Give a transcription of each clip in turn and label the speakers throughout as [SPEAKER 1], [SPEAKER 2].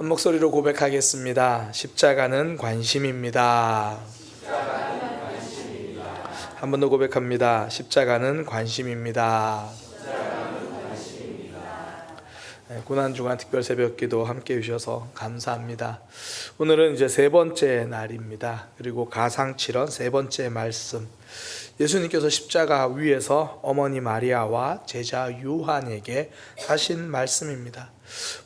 [SPEAKER 1] 한 목소리로 고백하겠습니다. 십자가는 관심입니다. 한 번 더 고백합니다. 십자가는 관심입니다. 네, 고난주간 특별 새벽기도 함께 해주셔서 감사합니다. 오늘은 이제 세 번째 날입니다. 그리고 가상칠언 세 번째 말씀. 예수님께서 십자가 위에서 어머니 마리아와 제자 요한에게 하신 말씀입니다.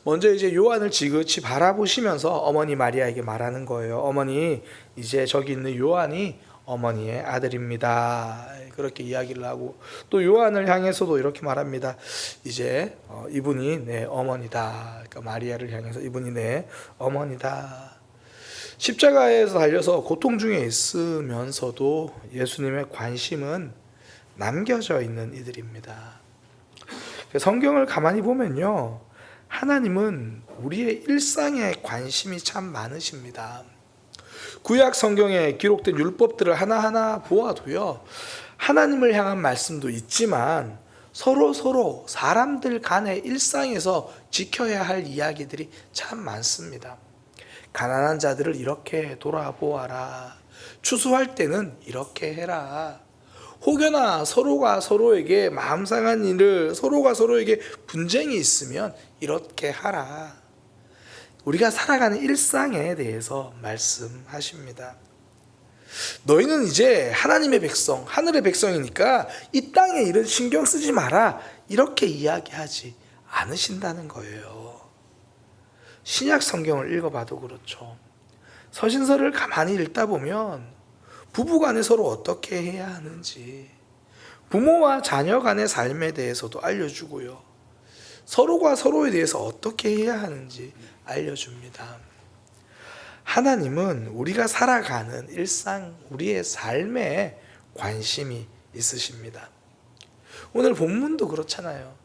[SPEAKER 1] 먼저 이제 요한을 지그치 바라보시면서 어머니 마리아에게 말하는 거예요. 어머니, 이제 저기 있는 요한이 어머니의 아들입니다. 그렇게 이야기를 하고, 또 요한을 향해서도 이렇게 말합니다. 이제 이분이 내 어머니다. 그러니까 마리아를 향해서 이분이 내 어머니다. 십자가에서 달려서 고통 중에 있으면서도 예수님의 관심은 남겨져 있는 이들입니다. 성경을 가만히 보면요, 하나님은 우리의 일상에 관심이 참 많으십니다. 구약 성경에 기록된 율법들을 하나하나 보아도요, 하나님을 향한 말씀도 있지만 서로 사람들 간의 일상에서 지켜야 할 이야기들이 참 많습니다. 가난한 자들을 이렇게 돌아보아라. 추수할 때는 이렇게 해라. 혹여나 서로가 서로에게 마음 상한 일을, 서로가 서로에게 분쟁이 있으면 이렇게 하라. 우리가 살아가는 일상에 대해서 말씀하십니다. 너희는 이제 하나님의 백성, 하늘의 백성이니까 이 땅의 일은 신경 쓰지 마라. 이렇게 이야기하지 않으신다는 거예요. 신약 성경을 읽어봐도 그렇죠. 서신서를 가만히 읽다 보면 부부 간에 서로 어떻게 해야 하는지, 부모와 자녀 간의 삶에 대해서도 알려주고요, 서로가 서로에 대해서 어떻게 해야 하는지 알려줍니다. 하나님은 우리가 살아가는 일상, 우리의 삶에 관심이 있으십니다. 오늘 본문도 그렇잖아요.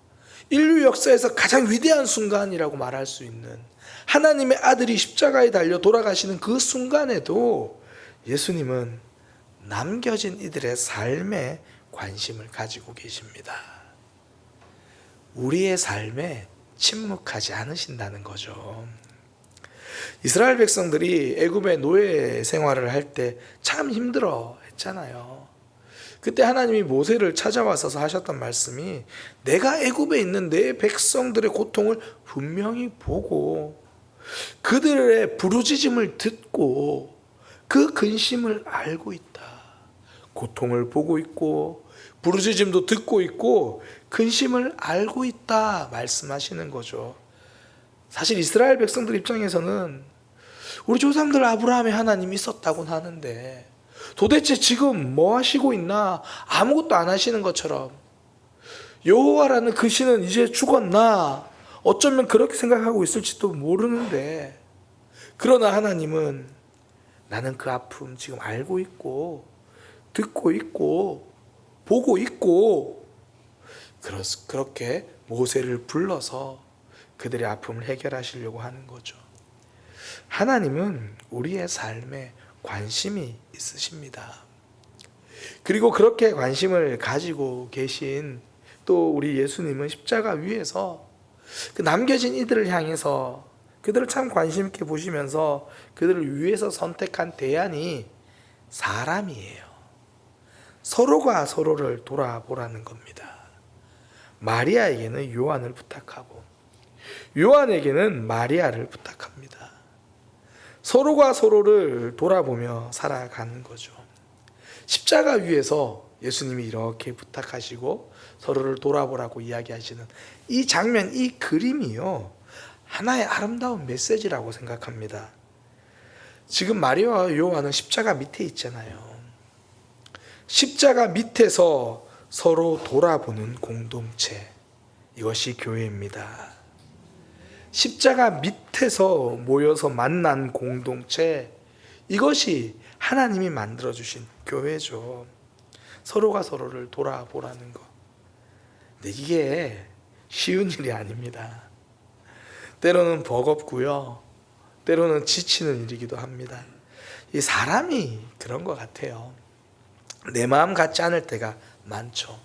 [SPEAKER 1] 인류 역사에서 가장 위대한 순간이라고 말할 수 있는 하나님의 아들이 십자가에 달려 돌아가시는 그 순간에도 예수님은 남겨진 이들의 삶에 관심을 가지고 계십니다. 우리의 삶에 침묵하지 않으신다는 거죠. 이스라엘 백성들이 애굽의 노예 생활을 할 때 참 힘들어 했잖아요. 그때 하나님이 모세를 찾아와서 하셨던 말씀이, 내가 애굽에 있는 내 백성들의 고통을 분명히 보고 그들의 부르짖음을 듣고 그 근심을 알고 있다. 고통을 보고 있고 부르짖음도 듣고 있고 근심을 알고 있다 말씀하시는 거죠. 사실 이스라엘 백성들 입장에서는 우리 조상들 아브라함의 하나님이 있었다고는 하는데 도대체 지금 뭐 하시고 있나? 아무것도 안 하시는 것처럼, 여호와라는 그 신은 이제 죽었나? 어쩌면 그렇게 생각하고 있을지도 모르는데, 그러나 하나님은 나는 그 아픔 지금 알고 있고 듣고 있고 보고 있고, 그렇게 모세를 불러서 그들의 아픔을 해결하시려고 하는 거죠. 하나님은 우리의 삶에 관심이 있으십니다. 그리고 그렇게 관심을 가지고 계신 또 우리 예수님은 십자가 위에서 그 남겨진 이들을 향해서 그들을 참 관심 있게 보시면서 그들을 위해서 선택한 대안이 사람이에요. 서로가 서로를 돌아보라는 겁니다. 마리아에게는 요한을 부탁하고 요한에게는 마리아를 부탁합니다. 서로가 서로를 돌아보며 살아가는 거죠. 십자가 위에서 예수님이 이렇게 부탁하시고 서로를 돌아보라고 이야기하시는 이 장면, 이 그림이요, 하나의 아름다운 메시지라고 생각합니다. 지금 마리아와 요한은 십자가 밑에 있잖아요. 십자가 밑에서 서로 돌아보는 공동체, 이것이 교회입니다. 십자가 밑에서 모여서 만난 공동체, 이것이 하나님이 만들어주신 교회죠. 서로가 서로를 돌아보라는 것. 근데 이게 쉬운 일이 아닙니다. 때로는 버겁고요, 때로는 지치는 일이기도 합니다. 이 사람이 그런 것 같아요. 내 마음 같지 않을 때가 많죠.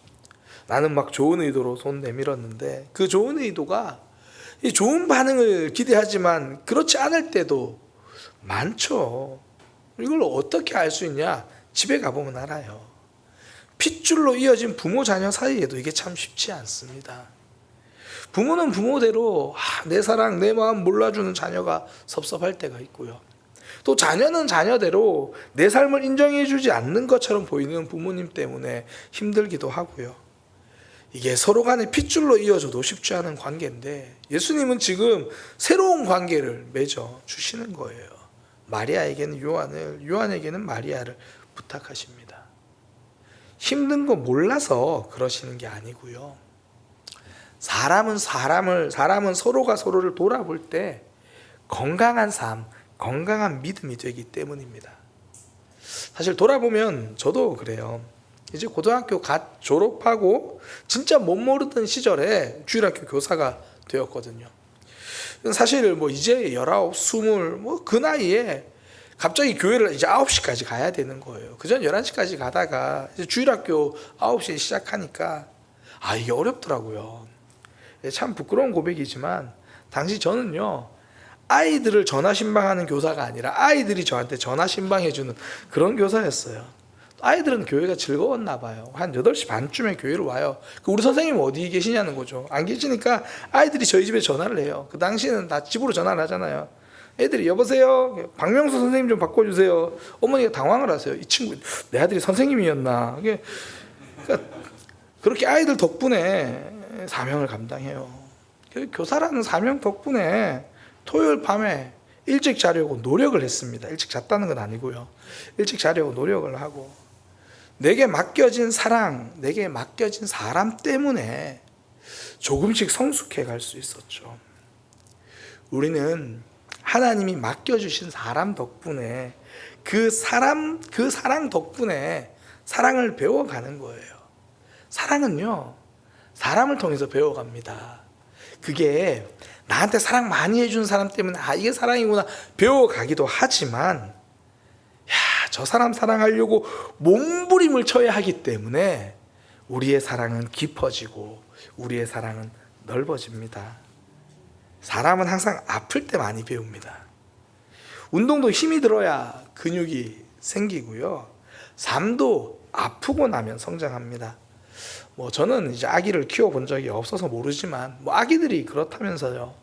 [SPEAKER 1] 나는 막 좋은 의도로 손 내밀었는데 그 좋은 의도가 이 좋은 반응을 기대하지만 그렇지 않을 때도 많죠. 이걸 어떻게 알 수 있냐? 집에 가보면 알아요. 핏줄로 이어진 부모 자녀 사이에도 이게 참 쉽지 않습니다. 부모는 부모대로 내 사랑 내 마음 몰라주는 자녀가 섭섭할 때가 있고요. 또 자녀는 자녀대로 내 삶을 인정해 주지 않는 것처럼 보이는 부모님 때문에 힘들기도 하고요. 이게 서로 간에 핏줄로 이어져도 쉽지 않은 관계인데 예수님은 지금 새로운 관계를 맺어 주시는 거예요. 마리아에게는 요한을, 요한에게는 마리아를 부탁하십니다. 힘든 거 몰라서 그러시는 게 아니고요. 사람은 서로가 서로를 돌아볼 때 건강한 삶, 건강한 믿음이 되기 때문입니다. 사실 돌아보면 저도 그래요. 이제 고등학교 갓 졸업하고 진짜 못 모르던 시절에 주일학교 교사가 되었거든요. 사실 뭐 이제 19, 20 뭐 그 나이에 갑자기 교회를 이제 9시까지 가야 되는 거예요. 그전 11시까지 가다가 이제 주일학교 9시에 시작하니까 이게 어렵더라고요. 참 부끄러운 고백이지만 당시 저는요, 아이들을 전화신방하는 교사가 아니라 아이들이 저한테 전화신방해주는 그런 교사였어요. 아이들은 교회가 즐거웠나 봐요. 한 8시 반쯤에 교회를 와요. 우리 선생님 어디 계시냐는 거죠. 안 계시니까 아이들이 저희 집에 전화를 해요. 그 당시에는 다 집으로 전화를 하잖아요. 애들이 여보세요, 박명수 선생님 좀 바꿔주세요. 어머니가 당황을 하세요. 이 친구 내 아들이 선생님이었나. 그러니까 그렇게 아이들 덕분에 사명을 감당해요. 교사라는 사명 덕분에 토요일 밤에 일찍 자려고 노력을 했습니다. 일찍 잤다는 건 아니고요. 일찍 자려고 노력을 하고 내게 맡겨진 사랑, 내게 맡겨진 사람 때문에 조금씩 성숙해 갈 수 있었죠. 우리는 하나님이 맡겨주신 사람 덕분에 그 사랑 덕분에 사랑을 배워가는 거예요. 사랑은요, 사람을 통해서 배워갑니다. 그게 나한테 사랑 많이 해주는 사람 때문에 이게 사랑이구나 배워가기도 하지만 저 사람 사랑하려고 몸부림을 쳐야 하기 때문에 우리의 사랑은 깊어지고 우리의 사랑은 넓어집니다. 사람은 항상 아플 때 많이 배웁니다. 운동도 힘이 들어야 근육이 생기고요. 삶도 아프고 나면 성장합니다. 저는 이제 아기를 키워본 적이 없어서 모르지만 아기들이 그렇다면서요.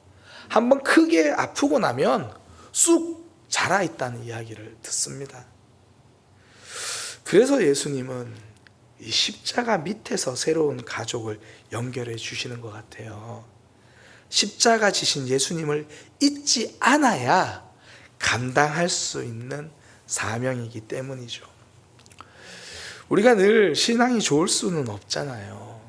[SPEAKER 1] 한번 크게 아프고 나면 쑥 자라 있다는 이야기를 듣습니다. 그래서 예수님은 이 십자가 밑에서 새로운 가족을 연결해 주시는 것 같아요. 십자가 지신 예수님을 잊지 않아야 감당할 수 있는 사명이기 때문이죠. 우리가 늘 신앙이 좋을 수는 없잖아요.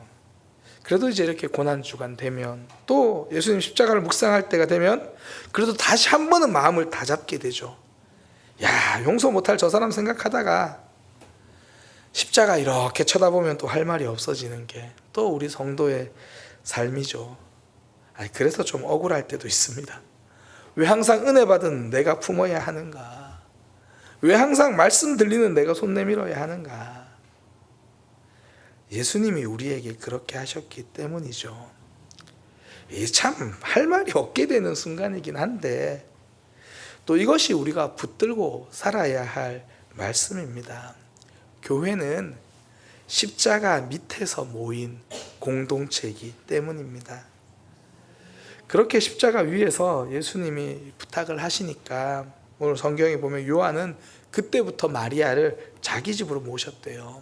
[SPEAKER 1] 그래도 이제 이렇게 고난주간 되면 또 예수님 십자가를 묵상할 때가 되면 그래도 다시 한 번은 마음을 다잡게 되죠. 용서 못할 저 사람 생각하다가 십자가 이렇게 쳐다보면 또 할 말이 없어지는 게 또 우리 성도의 삶이죠. 그래서 좀 억울할 때도 있습니다. 왜 항상 은혜 받은 내가 품어야 하는가? 왜 항상 말씀 들리는 내가 손 내밀어야 하는가? 예수님이 우리에게 그렇게 하셨기 때문이죠. 참 할 말이 없게 되는 순간이긴 한데 또 이것이 우리가 붙들고 살아야 할 말씀입니다. 교회는 십자가 밑에서 모인 공동체이기 때문입니다. 그렇게 십자가 위에서 예수님이 부탁을 하시니까 오늘 성경에 보면 요한은 그때부터 마리아를 자기 집으로 모셨대요.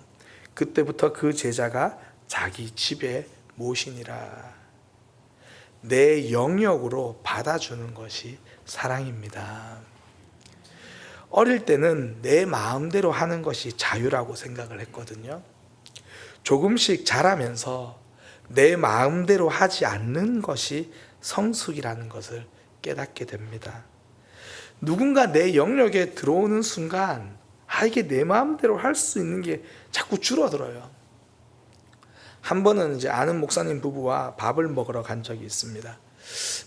[SPEAKER 1] 그때부터 그 제자가 자기 집에 모시니라. 내 영역으로 받아주는 것이 사랑입니다. 어릴 때는 내 마음대로 하는 것이 자유라고 생각을 했거든요. 조금씩 자라면서 내 마음대로 하지 않는 것이 성숙이라는 것을 깨닫게 됩니다. 누군가 내 영역에 들어오는 순간 이게 내 마음대로 할 수 있는 게 자꾸 줄어들어요. 한 번은 이제 아는 목사님 부부와 밥을 먹으러 간 적이 있습니다.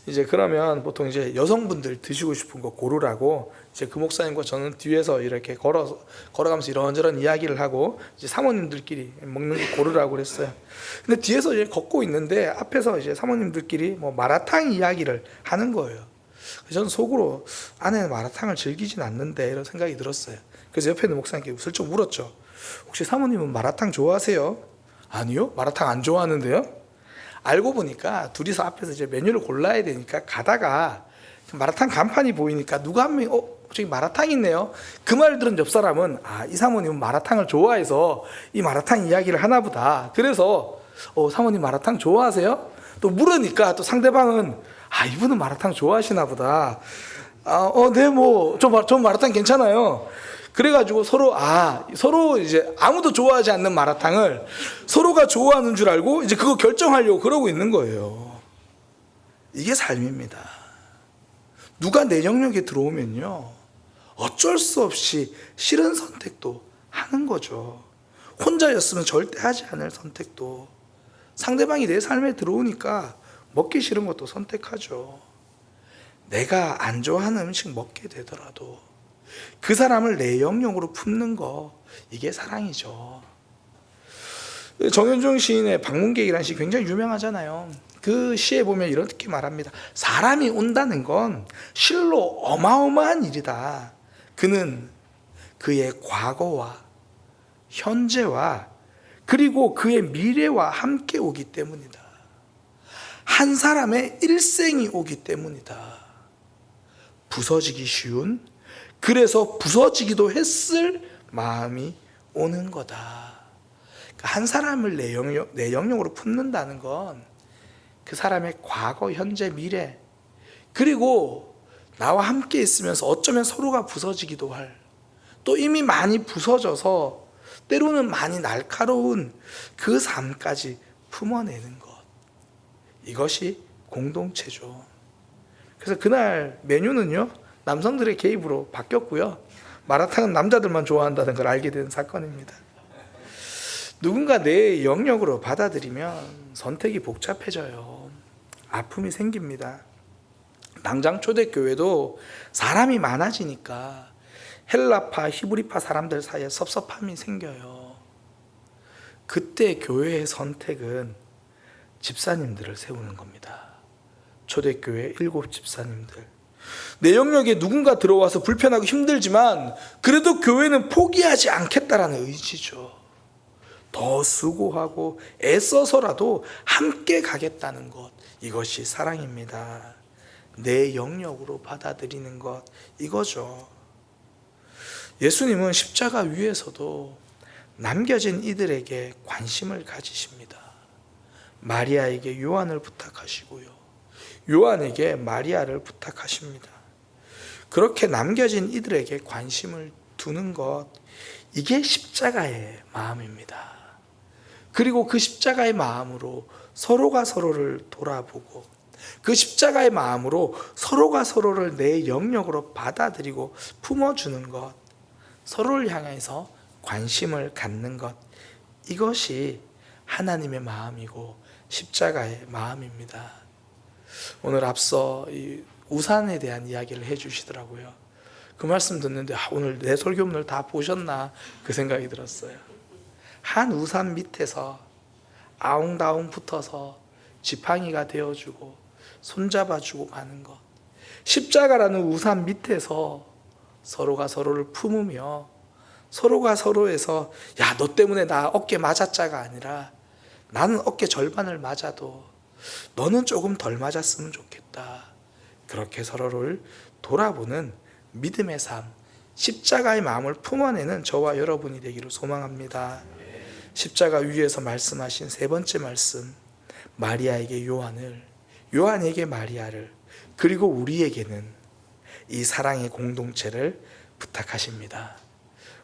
[SPEAKER 1] 이제 그러면 보통 이제 여성분들 드시고 싶은 거 고르라고 이제 그 목사님과 저는 뒤에서 이렇게 걸어가면서 이런저런 이야기를 하고 이제 사모님들끼리 먹는 거 고르라고 그랬어요. 근데 뒤에서 이제 걷고 있는데 앞에서 이제 사모님들끼리 뭐 마라탕 이야기를 하는 거예요. 저는 속으로 아내는 마라탕을 즐기진 않는데 이런 생각이 들었어요. 그래서 옆에 있는 목사님께 슬쩍 물었죠. 혹시 사모님은 마라탕 좋아하세요? 아니요, 마라탕 안 좋아하는데요. 알고 보니까 둘이서 앞에서 이제 메뉴를 골라야 되니까 가다가 마라탕 간판이 보이니까 누가 한 명이 저기 마라탕 있네요. 그 말 들은 옆 사람은 이 사모님은 마라탕을 좋아해서 이 마라탕 이야기를 하나 보다. 그래서 사모님 마라탕 좋아하세요? 또 물으니까 또 상대방은 이분은 마라탕 좋아하시나 보다. 네, 뭐 전 마라탕 괜찮아요. 그래가지고 서로 이제 아무도 좋아하지 않는 마라탕을 서로가 좋아하는 줄 알고 이제 그거 결정하려고 그러고 있는 거예요. 이게 삶입니다. 누가 내 영역에 들어오면요, 어쩔 수 없이 싫은 선택도 하는 거죠. 혼자였으면 절대 하지 않을 선택도. 상대방이 내 삶에 들어오니까 먹기 싫은 것도 선택하죠. 내가 안 좋아하는 음식 먹게 되더라도 그 사람을 내 영역으로 품는 거, 이게 사랑이죠. 정현종 시인의 방문객이라는 시 굉장히 유명하잖아요. 그 시에 보면 이렇게 말합니다. 사람이 온다는 건 실로 어마어마한 일이다. 그는 그의 과거와 현재와 그리고 그의 미래와 함께 오기 때문이다. 한 사람의 일생이 오기 때문이다. 부서지기 쉬운, 그래서 부서지기도 했을 마음이 오는 거다. 한 사람을 내 영역으로 품는다는 건 그 사람의 과거, 현재, 미래, 그리고 나와 함께 있으면서 어쩌면 서로가 부서지기도 할, 또 이미 많이 부서져서 때로는 많이 날카로운 그 삶까지 품어내는 것, 이것이 공동체죠. 그래서 그날 메뉴는요, 남성들의 개입으로 바뀌었고요, 마라탕은 남자들만 좋아한다는 걸 알게 된 사건입니다. 누군가 내 영역으로 받아들이면 선택이 복잡해져요. 아픔이 생깁니다. 당장 초대교회도 사람이 많아지니까 헬라파, 히브리파 사람들 사이에 섭섭함이 생겨요. 그때 교회의 선택은 집사님들을 세우는 겁니다. 초대교회 7 집사님들. 내 영역에 누군가 들어와서 불편하고 힘들지만 그래도 교회는 포기하지 않겠다라는 의지죠. 더 수고하고 애써서라도 함께 가겠다는 것, 이것이 사랑입니다. 내 영역으로 받아들이는 것, 이거죠. 예수님은 십자가 위에서도 남겨진 이들에게 관심을 가지십니다. 마리아에게 요한을 부탁하시고요, 요한에게 마리아를 부탁하십니다. 그렇게 남겨진 이들에게 관심을 두는 것, 이게 십자가의 마음입니다. 그리고 그 십자가의 마음으로 서로가 서로를 돌아보고, 그 십자가의 마음으로 서로가 서로를 내 영역으로 받아들이고 품어주는 것, 서로를 향해서 관심을 갖는 것, 이것이 하나님의 마음이고 십자가의 마음입니다. 오늘 앞서 이 우산에 대한 이야기를 해주시더라고요. 그 말씀 듣는데 오늘 내 설교문을 다 보셨나 그 생각이 들었어요. 한 우산 밑에서 아웅다웅 붙어서 지팡이가 되어주고 손잡아주고 가는 것, 십자가라는 우산 밑에서 서로가 서로를 품으며 서로가 서로에서 야, 너 때문에 나 어깨 맞았자가 아니라 나는 어깨 절반을 맞아도 너는 조금 덜 맞았으면 좋겠다, 그렇게 서로를 돌아보는 믿음의 삶, 십자가의 마음을 품어내는 저와 여러분이 되기를 소망합니다. 십자가 위에서 말씀하신 세 번째 말씀, 마리아에게 요한을, 요한에게 마리아를, 그리고 우리에게는 이 사랑의 공동체를 부탁하십니다.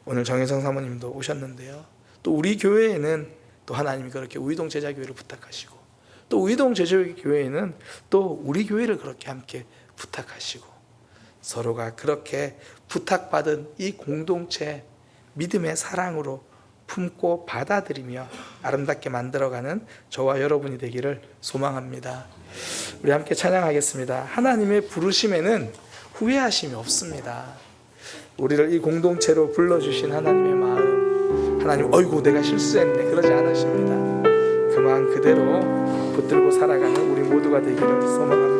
[SPEAKER 1] 오늘 정혜성 사모님도 오셨는데요, 또 우리 교회에는 또 하나님이 그렇게 우이동 제자교회를 부탁하시고, 또 우이동 제자교회에는 또 우리 교회를 그렇게 함께 부탁하시고, 서로가 그렇게 부탁받은 이 공동체, 믿음의 사랑으로 품고 받아들이며 아름답게 만들어가는 저와 여러분이 되기를 소망합니다. 우리 함께 찬양하겠습니다. 하나님의 부르심에는 후회하심이 없습니다. 우리를 이 공동체로 불러주신 하나님의 마음, 하나님 어이구 내가 실수했네 그러지 않으십니다. 그 마음 그대로 붙들고 살아가는 우리 모두가 되기를 소망합니다.